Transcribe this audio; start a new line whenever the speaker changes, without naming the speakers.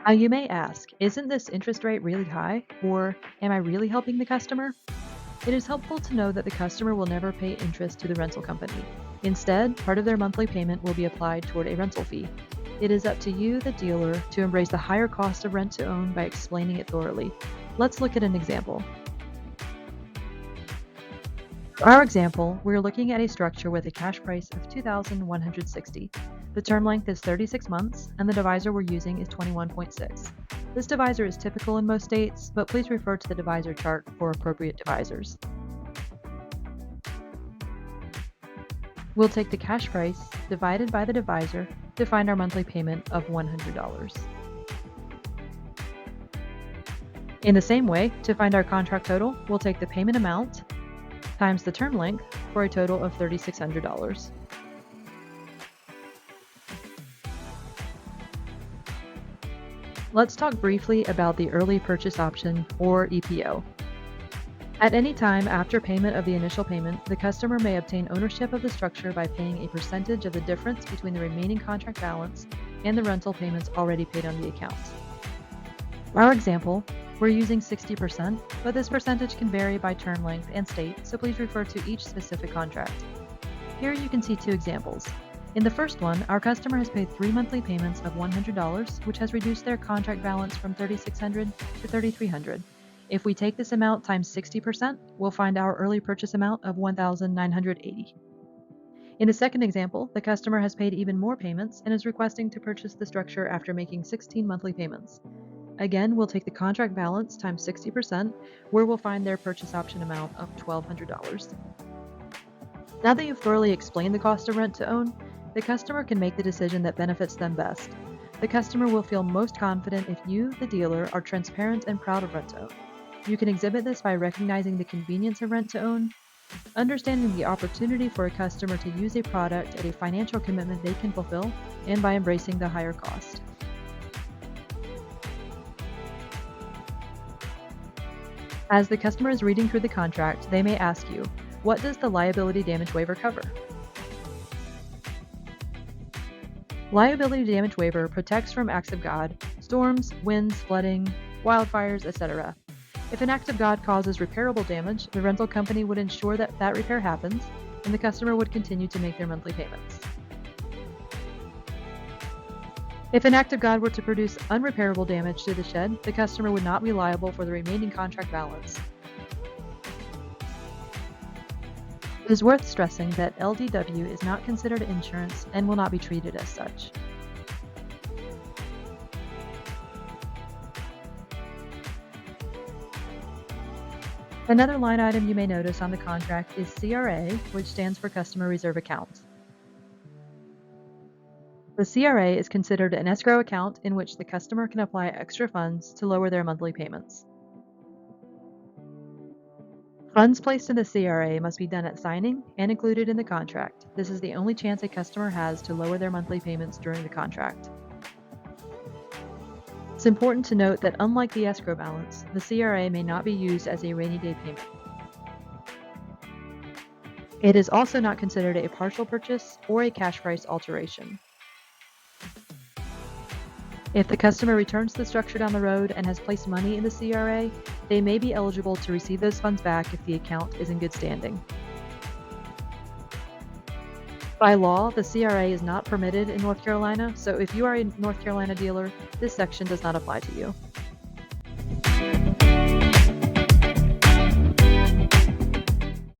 Now you may ask, isn't this interest rate really high? Or am I really helping the customer? It is helpful to know that the customer will never pay interest to the rental company. Instead, part of their monthly payment will be applied toward a rental fee. It is up to you, the dealer, to embrace the higher cost of rent to own by explaining it thoroughly. Let's look at an example. For our example, we're looking at a structure with a cash price of $2,160. The term length is 36 months, and the divisor we're using is 21.6. This divisor is typical in most states, but please refer to the divisor chart for appropriate divisors. We'll take the cash price divided by the divisor to find our monthly payment of $100. In the same way, to find our contract total, we'll take the payment amount times the term length for a total of $3,600. Let's talk briefly about the early purchase option, or EPO. At any time after payment of the initial payment, the customer may obtain ownership of the structure by paying a percentage of the difference between the remaining contract balance and the rental payments already paid on the account. For our example, we're using 60%, but this percentage can vary by term length and state, so please refer to each specific contract. Here you can see two examples. In the first one, our customer has paid 3 monthly payments of $100, which has reduced their contract balance from $3,600 to $3,300. If we take this amount times 60%, we'll find our early purchase amount of $1,980. In the second example, the customer has paid even more payments and is requesting to purchase the structure after making 16 monthly payments. Again, we'll take the contract balance times 60%, where we'll find their purchase option amount of $1,200. Now that you've thoroughly explained the cost of rent to own, the customer can make the decision that benefits them best. The customer will feel most confident if you, the dealer, are transparent and proud of rent to own. You can exhibit this by recognizing the convenience of rent to own, understanding the opportunity for a customer to use a product at a financial commitment they can fulfill, and by embracing the higher cost. As the customer is reading through the contract, they may ask you, what does the liability damage waiver cover? Liability damage waiver protects from acts of God, storms, winds, flooding, wildfires, etc. If an act of God causes repairable damage, the rental company would ensure that that repair happens, and the customer would continue to make their monthly payments. If an act of God were to produce unrepairable damage to the shed, the customer would not be liable for the remaining contract balance. It is worth stressing that LDW is not considered insurance and will not be treated as such. Another line item you may notice on the contract is CRA, which stands for Customer Reserve Account. The CRA is considered an escrow account in which the customer can apply extra funds to lower their monthly payments. Funds placed in the CRA must be done at signing and included in the contract. This is the only chance a customer has to lower their monthly payments during the contract. It's important to note that unlike the escrow balance, the CRA may not be used as a rainy day payment. It is also not considered a partial purchase or a cash price alteration. If the customer returns the structure down the road and has placed money in the CRA, they may be eligible to receive those funds back if the account is in good standing. By law, the CRA is not permitted in North Carolina, so if you are a North Carolina dealer, this section does not apply to you.